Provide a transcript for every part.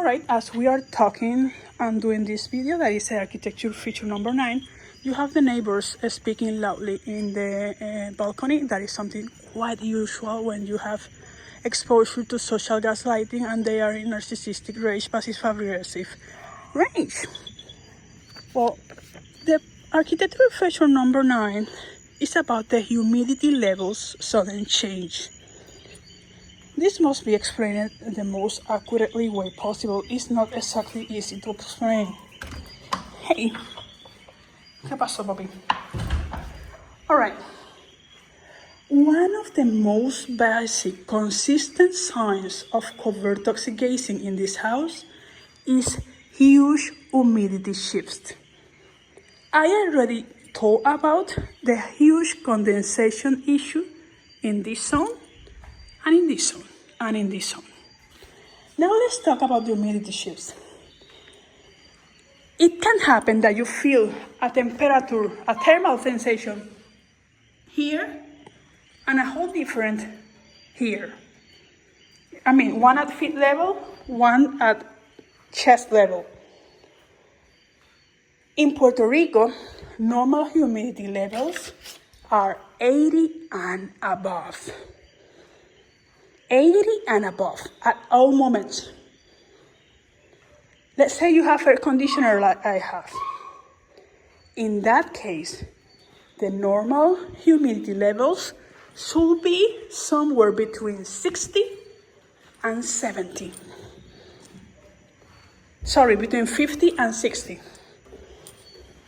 Alright, as we are talking and doing this video, that is architecture feature number 9, you have the neighbors speaking loudly in the balcony. That is something quite usual when you have exposure to social gaslighting and they are in narcissistic rage, passive-aggressive range. Well, the architecture feature number 9 is about the humidity levels sudden change. This must be explained the most accurately way possible. It's not exactly easy to explain. Hey, ¿qué pasó, Bobby? Alright. One of the most basic, consistent signs of covert toxic gassing in this house is huge humidity shifts. I already told about the huge condensation issue in this zone and in this zone and in this zone. Now let's talk about the humidity shifts. It can happen that you feel a temperature, a thermal sensation here and a whole different here. I mean, one at feet level, one at chest level. In Puerto Rico, normal humidity levels are 80 and above. 80 and above at all moments. Let's say you have air conditioner like I have. In that case, the normal humidity levels should be somewhere between 60 and 70. Sorry, between 50 and 60.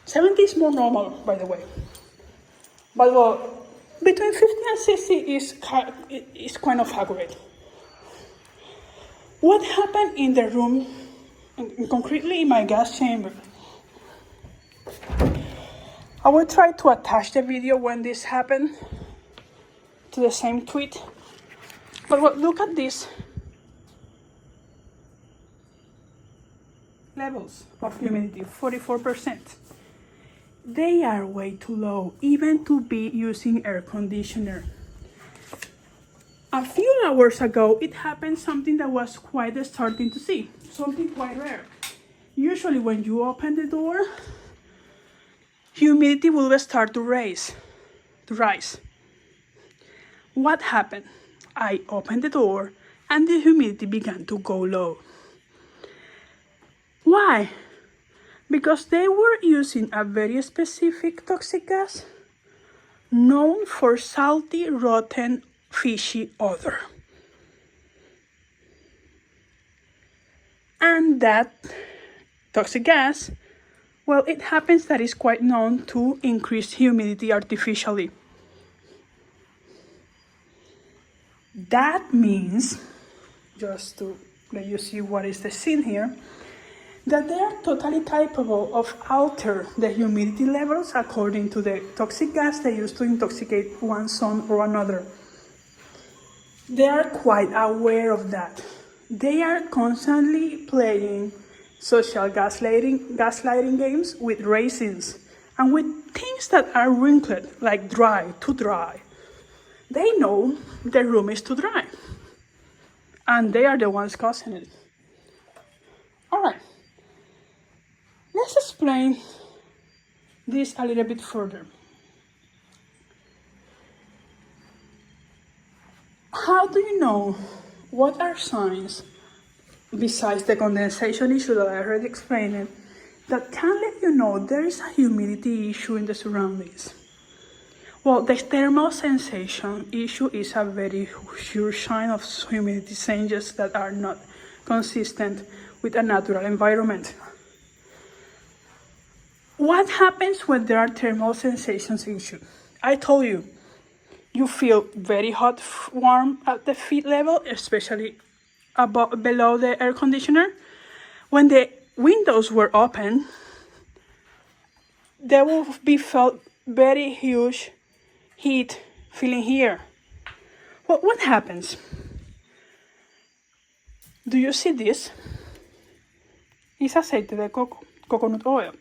70 is more normal, by the way. But well, between 50 and 60 is kind of accurate. What happened in the room, concretely in my gas chamber? I will try to attach the video when this happened to the same tweet. But well, look at these levels of humidity, 44%. They are way too low, even to be using air conditioner. A few hours ago, it happened something that was quite starting to see, something quite rare. Usually when you open the door, humidity will start to rise. What happened? I opened the door and the humidity began to go low. Why? Because they were using a very specific toxic gas known for salty, rotten, fishy odor. And that toxic gas, well, it happens that it's quite known to increase humidity artificially. That means, just to let you see what is the scene here, that they are totally capable of alter the humidity levels according to the toxic gas they use to intoxicate one zone or another. They are quite aware of that. They are constantly playing social gaslighting games with raisins and with things that are wrinkled, like too dry. They know the room is too dry, and they are the ones causing it. All right. Let's explain this a little bit further. How do you know what are signs, besides the condensation issue that I already explained, that can let you know there is a humidity issue in the surroundings? Well, the thermal sensation issue is a very sure sign of humidity changes that are not consistent with a natural environment. What happens when there are thermal sensations issue? I told you, you feel very hot, warm at the feet level, especially below the air conditioner. When the windows were open, there will be felt very huge heat feeling here. Well, what happens? Do you see this? It's aceite de coco, coconut oil.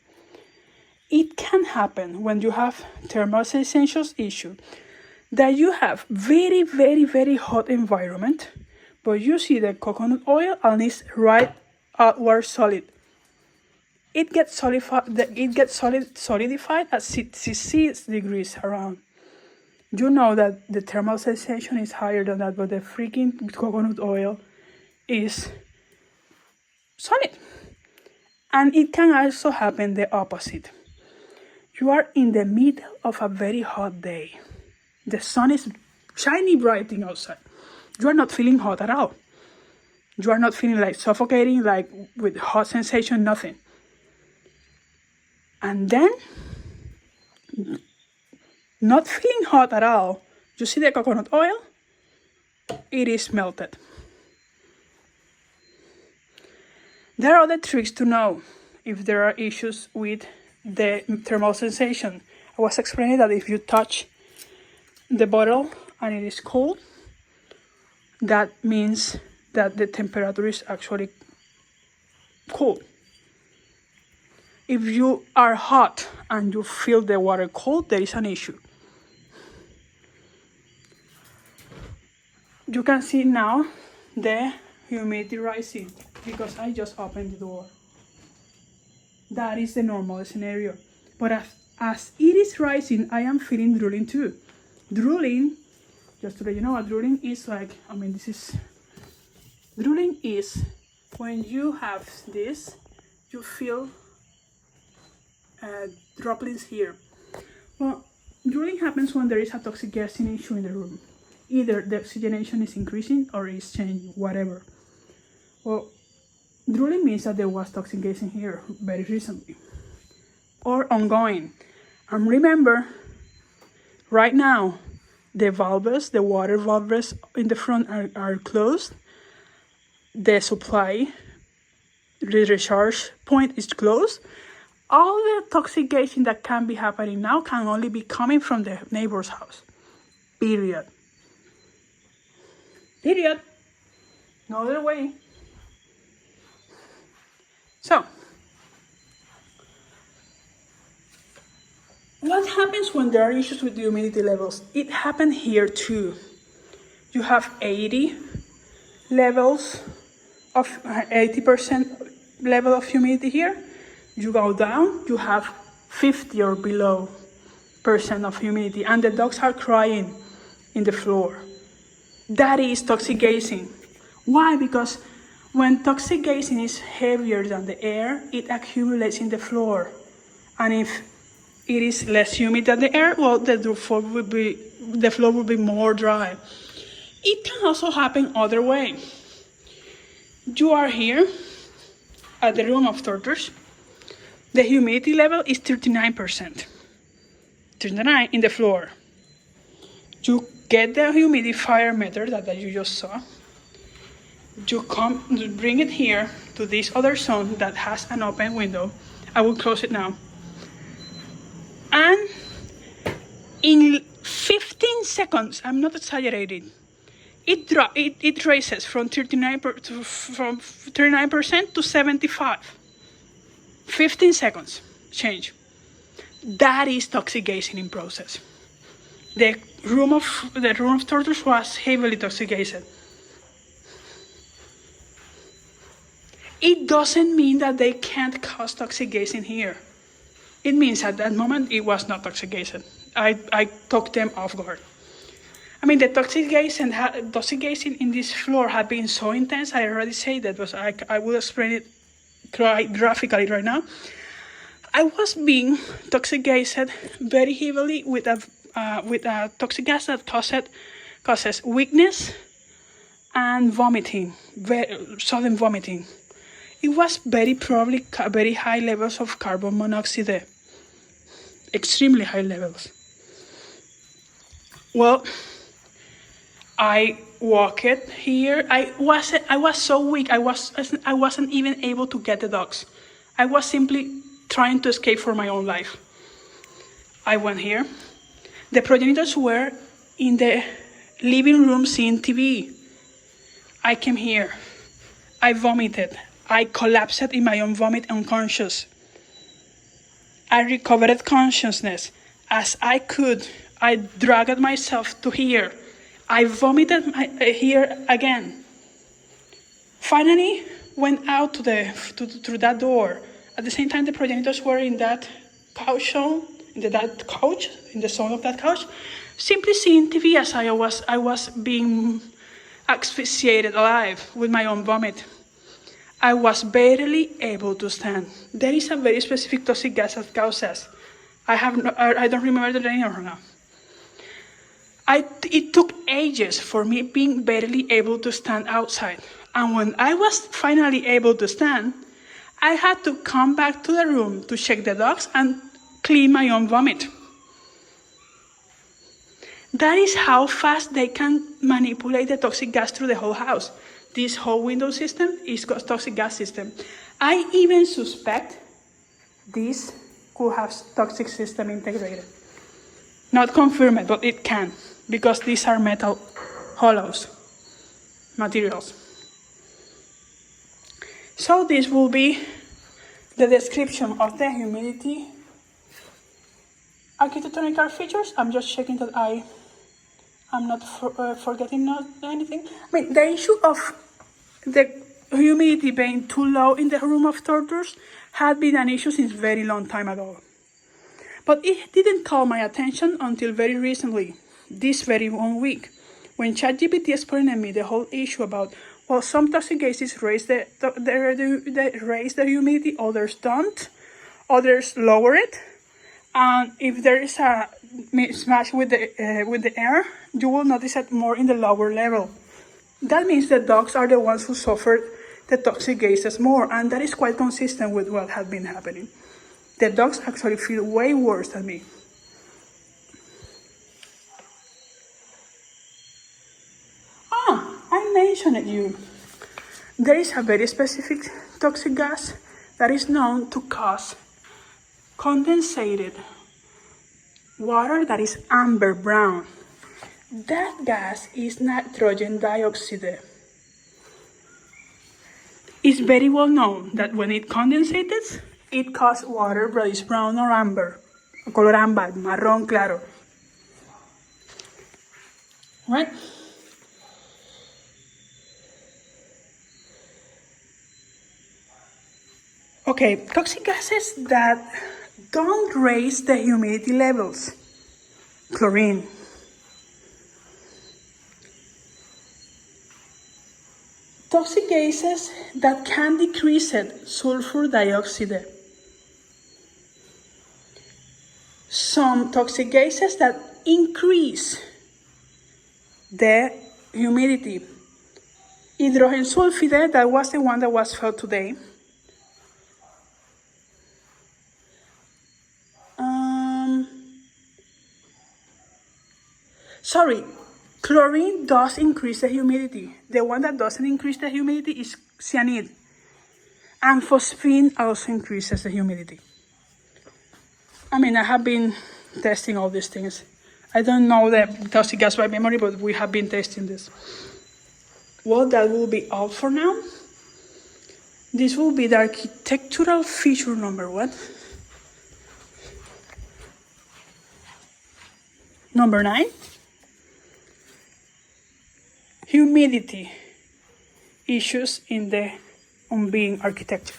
It can happen when you have thermal sensations issue that you have very, very, very hot environment, but you see the coconut oil and it's right were solid. It gets solidified at 66 degrees around. You know that the thermal sensation is higher than that, but the freaking coconut oil is solid. And it can also happen the opposite. You are in the middle of a very hot day. The sun is shining bright outside. You are not feeling hot at all. You are not feeling like suffocating, like with hot sensation, nothing. And then, not feeling hot at all, you see the coconut oil? It is melted. There are other tricks to know if there are issues with the thermal sensation. I was explaining that if you touch the bottle and it is cold, that means that the temperature is actually cold. If you are hot and you feel the water cold, there is an issue. You can see now the humidity rising because I just opened the door. That is the normal scenario. But as it is rising, I am feeling drooling too. Drooling, just to let you know what drooling is like, drooling is when you have this, you feel droplets here. Well, drooling happens when there is a toxic gas issue in the room. Either the oxygenation is increasing or is changing, whatever. Well, drooling means that there was toxic gas in here very recently or ongoing. And remember, right now, the valves, the water valves in the front are closed. The supply, the recharge point is closed. All the toxic gassing that can be happening now can only be coming from the neighbor's house. Period. Period. No other way. So, what happens when there are issues with the humidity levels? It happened here too. You have 80 levels of 80% level of humidity here. You go down, you have 50 or below % of humidity, and the dogs are crying in the floor. That is toxic gassing. Why? Because when toxic gassing is heavier than the air, it accumulates in the floor. And if it is less humid than the air, well, the floor will be more dry. It can also happen other way. You are here at the room of tortures. The humidity level is 39%. 39 in the floor. You get the humidifier meter that you just saw. You bring it here to this other zone that has an open window. I will close it now. And in 15 seconds, I'm not exaggerating, it raises from 39% to 75%. 15 seconds change. That is toxic gassing in process. The room of tortures was heavily toxic gassed. It doesn't mean that they can't cause toxic gassing here. It means at that moment it was not toxic gassed. I took them off guard. The toxic gassing in this floor had been so intense. I already said that, but I will explain it quite graphically right now. I was being toxic gassed very heavily with a toxic gas that causes weakness and vomiting, sudden vomiting. It was probably very high levels of carbon monoxide, extremely high levels. Well, I walked here. I was so weak. I wasn't even able to get the dogs. I was simply trying to escape for my own life. I went here. The progenitors were in the living room seeing TV. I came here. I vomited. I collapsed in my own vomit, unconscious. I recovered consciousness. As I could, I dragged myself to here. I vomited here again. Finally, went out through that door. At the same time, the progenitors were in that couch zone, in the zone of that couch, simply seeing TV as I was being asphyxiated alive with my own vomit. I was barely able to stand. There is a very specific toxic gas that causes. I don't remember the name right now. It took ages for me being barely able to stand outside. And when I was finally able to stand, I had to come back to the room to check the dogs and clean my own vomit. That is how fast they can manipulate the toxic gas through the whole house. This whole window system is a toxic gas system. I even suspect this could have toxic system integrated. Not confirmed, but it can, because these are metal hollows materials. So this will be the description of the humidity architectonical features. I'm just checking that I'm not forgetting anything. I mean, the issue of the humidity being too low in the room of tortures had been an issue since very long time ago. But it didn't call my attention until very recently, this very one week, when ChatGPT explained to me the whole issue about, well, some toxic gases raise the humidity, others don't, others lower it, and if there is a mismatch with the air, you will notice it more in the lower level. That means the dogs are the ones who suffer the toxic gases more, and that is quite consistent with what had been happening. The dogs actually feel way worse than me. I mentioned it you. There is a very specific toxic gas that is known to cause condensated water that is amber brown. That gas is nitrogen dioxide. It's very well known that when it condensates, it causes water that is brown or amber, color ámbar, marrón claro. Right? Okay, toxic gases that don't raise the humidity levels. Chlorine. Toxic gases that can decrease it. Sulfur dioxide. Some toxic gases that increase the humidity. Hydrogen sulfide, that was the one that was felt today. Sorry, chlorine does increase the humidity. The one that doesn't increase the humidity is cyanide. And phospine also increases the humidity. I mean, I have been testing all these things. I don't know the toxic gas by memory, but we have been testing this. Well, that will be all for now. This will be the architectural feature number 1. Number 9. Humidity issues in the Unbeing architecture.